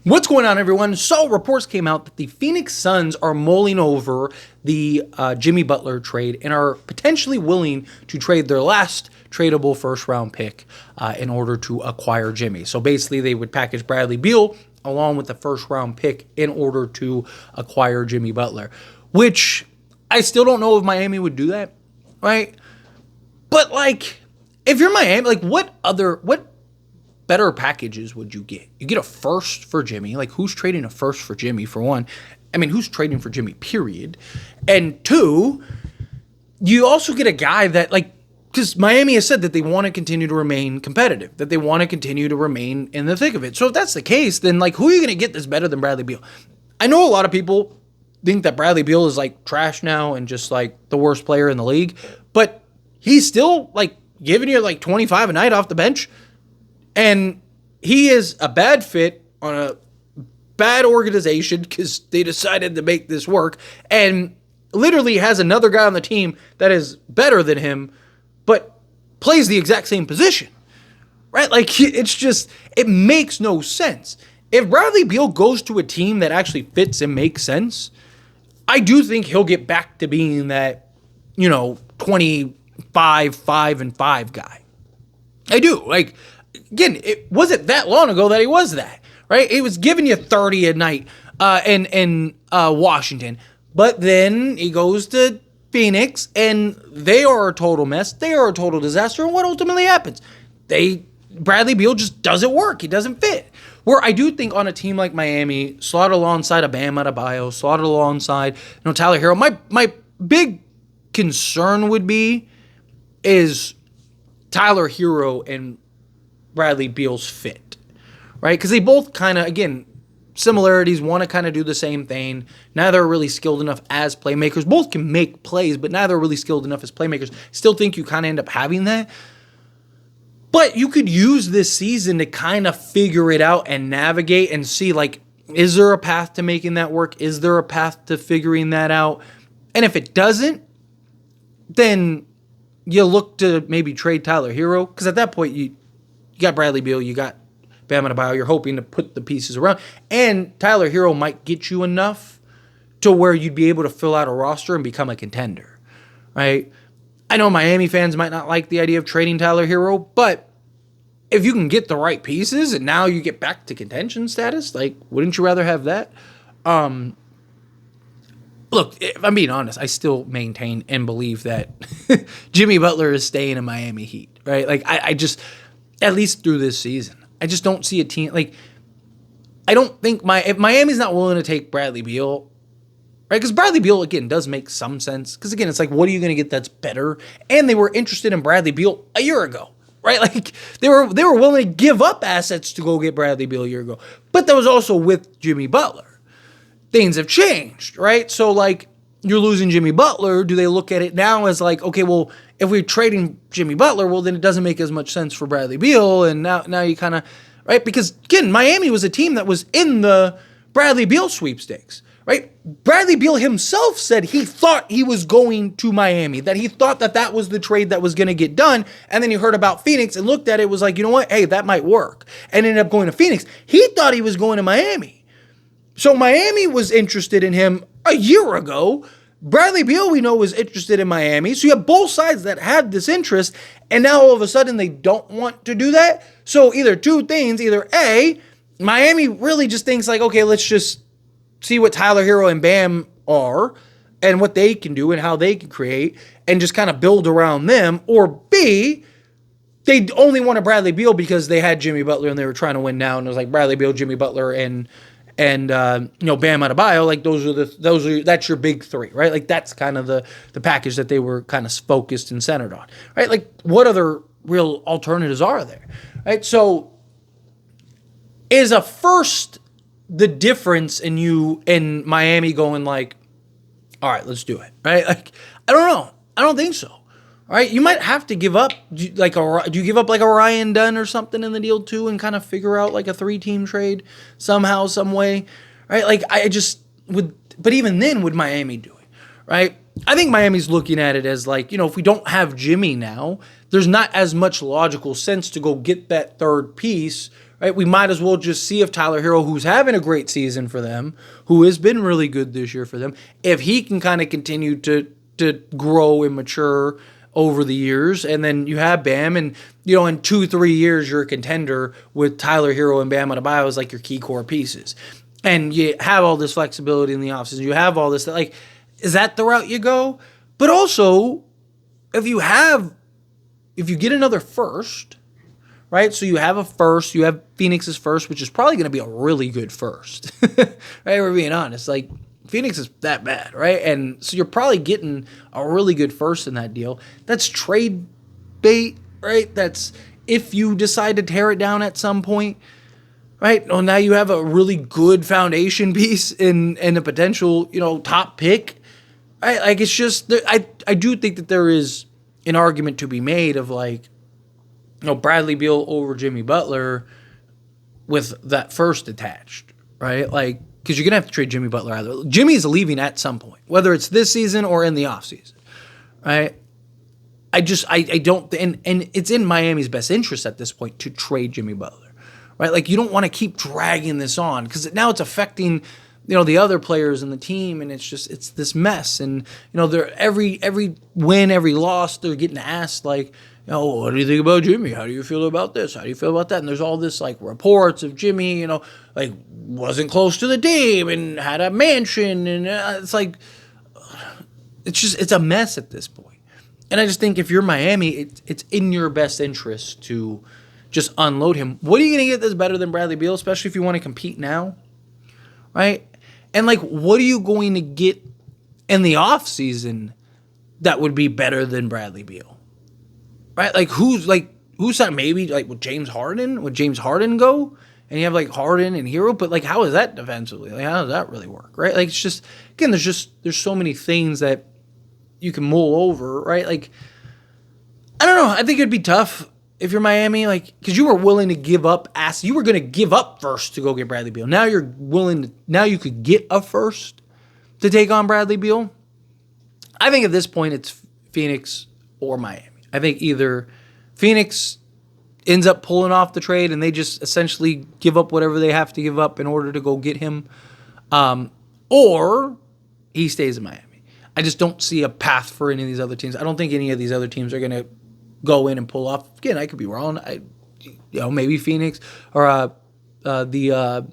What's going on, everyone? So reports came out that the Phoenix Suns are mulling over the Jimmy Butler trade and are potentially willing to trade their last tradable first-round pick in order to acquire Jimmy. So basically, they would package Bradley Beal along with the first-round pick in order to acquire Jimmy Butler, which I still don't know if Miami would do that, right? But, like, if you're Miami, like, what better packages would you get? You get a first for Jimmy. Like, who's trading a first for Jimmy, for one? I mean, who's trading for Jimmy, period? And two, you also get a guy that, like, because Miami has said that they want to continue to remain competitive, that they want to continue to remain in the thick of it. So if that's the case, then, like, who are you going to get that's better than Bradley Beal? I know a lot of people think that Bradley Beal is, like, trash now and just, like, the worst player in the league, but he's still, like, giving you, like, 25 a night off the bench. And he is a bad fit on a bad organization because they decided to make this work, and literally has another guy on the team that is better than him, but plays the exact same position, right? Like, it's just, it makes no sense. If Bradley Beal goes to a team that actually fits and makes sense, I do think he'll get back to being that, 25, 5-5 guy. I do. Like, again, it wasn't that long ago that he was that, right? He was giving you 30 a night in Washington. But then he goes to Phoenix, and they are a total mess. They are a total disaster. And what ultimately happens? Bradley Beal just doesn't work. He doesn't fit. Where I do think on a team like Miami, slot alongside a Bam Adebayo, slot alongside Tyler Hero, my big concern would be is Tyler Hero and Bradley Beal's fit, right? Because they both kind of, again, similarities, want to kind of do the same thing. Neither are really skilled enough as playmakers. Both can make plays, but neither are really skilled enough as playmakers. Still think you kind of end up having that. But you could use this season to kind of figure it out and navigate and see, like, is there a path to making that work? Is there a path to figuring that out? And if it doesn't, then you look to maybe trade Tyler Hero, because at that point, you got Bradley Beal, you got Bam Adebayo, you're hoping to put the pieces around. And Tyler Hero might get you enough to where you'd be able to fill out a roster and become a contender, right? I know Miami fans might not like the idea of trading Tyler Hero, but if you can get the right pieces and now you get back to contention status, like, wouldn't you rather have that? Look, if I'm being honest, I still maintain and believe that Jimmy Butler is staying in Miami Heat, right? Like, I just, at least through this season, I just don't see a team, like, I don't think if Miami's not willing to take Bradley Beal, right? Because Bradley Beal, again, does make some sense. Because, again, it's like, what are you going to get that's better? And they were interested in Bradley Beal a year ago, right? Like, they were willing to give up assets to go get Bradley Beal a year ago. But that was also with Jimmy Butler. Things have changed, right? So, like, you're losing Jimmy Butler. Do they look at it now as like, okay, well, if we're trading Jimmy Butler, well, then it doesn't make as much sense for Bradley Beal. And now you kind of, right? Because, again, Miami was a team that was in the Bradley Beal sweepstakes, right? Bradley Beal himself said he thought he was going to Miami, that he thought that was the trade that was going to get done. And then he heard about Phoenix and looked at it, was like, you know what? Hey, that might work. And ended up going to Phoenix. He thought he was going to Miami. So Miami was interested in him a year ago. Bradley Beal, we know, was interested in Miami. So you have both sides that had this interest, and now all of a sudden they don't want to do that. So either two things, either A, Miami really just thinks like, okay, let's just see what Tyler Hero and Bam are and what they can do and how they can create and just kind of build around them. Or B, they only wanted Bradley Beal because they had Jimmy Butler and they were trying to win now. And it was like Bradley Beal, Jimmy Butler, and Bam Adebayo, like that's your big three, right? Like that's kind of the package that they were kind of focused and centered on, right? Like what other real alternatives are there, right? So is a first the difference in you in Miami going like, all right, let's do it, right? Like I don't know, I don't think so. All right, you might have to give up, do you give up like a Ryan Dunn or something in the deal too and kind of figure out like a 3-team trade somehow, some way, right? Like I just would, but even then would Miami do it, right? I think Miami's looking at it as like, if we don't have Jimmy now, there's not as much logical sense to go get that third piece, right? We might as well just see if Tyler Hero, who's having a great season for them, who has been really good this year for them, if he can kind of continue to grow and mature over the years, and then you have Bam, and in 2-3 years you're a contender with Tyler Hero and Bam Adebayo as like your key core pieces, and you have all this flexibility in the offseason. You have all this like, is that the route you go? But also, if you get another first, right? So you have a first, you have Phoenix's first, which is probably going to be a really good first, right? We're being honest, like. Phoenix is that bad, right? And so you're probably getting a really good first in that deal. That's trade bait, right? That's if you decide to tear it down at some point, right? Well, now you have a really good foundation piece in a potential, top pick, right? Like, it's just, I do think that there is an argument to be made of like, Bradley Beal over Jimmy Butler with that first attached, right? Like, because you're going to have to trade Jimmy Butler either. Jimmy's leaving at some point, whether it's this season or in the offseason, right? I don't, and it's in Miami's best interest at this point to trade Jimmy Butler, right? Like, you don't want to keep dragging this on because now it's affecting, the other players in the team, and it's this mess. And, they're every win, every loss, they're getting asked, like, what do you think about Jimmy? How do you feel about this? How do you feel about that? And there's all this like reports of Jimmy, like wasn't close to the team and had a mansion, and it's like it's a mess at this point. And I just think if you're Miami, it's in your best interest to just unload him. What are you going to get that's better than Bradley Beal, especially if you want to compete now, right? And like, what are you going to get in the offseason that would be better than Bradley Beal? Right, like who's that? Maybe like would James Harden go? And you have like Harden and Hero, but like how is that defensively? Like how does that really work? Right, like it's just again there's so many things that you can mull over. Right, like I don't know. I think it'd be tough if you're Miami, like because you were willing to give up. You were going to give up first to go get Bradley Beal. Now you're willing to. Now you could get a first to take on Bradley Beal. I think at this point it's Phoenix or Miami. I think either Phoenix ends up pulling off the trade and they just essentially give up whatever they have to give up in order to go get him, or he stays in Miami. I just don't see a path for any of these other teams. I don't think any of these other teams are going to go in and pull off. Again, I could be wrong. Maybe Phoenix or the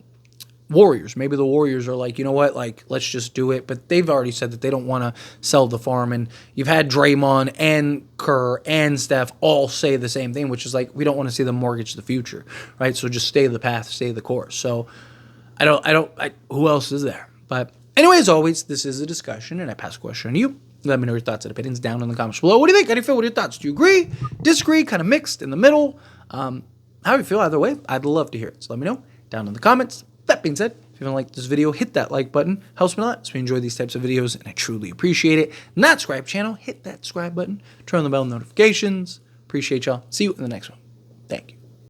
Warriors. Maybe the Warriors are like, you know what, like, let's just do it. But they've already said that they don't want to sell the farm. And you've had Draymond and Kerr and Steph all say the same thing, which is like, we don't want to see them mortgage the future, right? So just stay the path, stay the course. So who else is there? But anyway, as always, this is a discussion, and I pass a question on you. Let me know your thoughts and opinions down in the comments below. What do you think? How do you feel? What are your thoughts? Do you agree? Disagree? Kind of mixed in the middle? How do you feel either way? I'd love to hear it. So let me know down in the comments. That being said, if you like this video, hit that like button. Helps me a lot. So we enjoy these types of videos, and I truly appreciate it. Not subscribe channel, hit that subscribe button. Turn on the bell notifications. Appreciate y'all. See you in the next one. Thank you.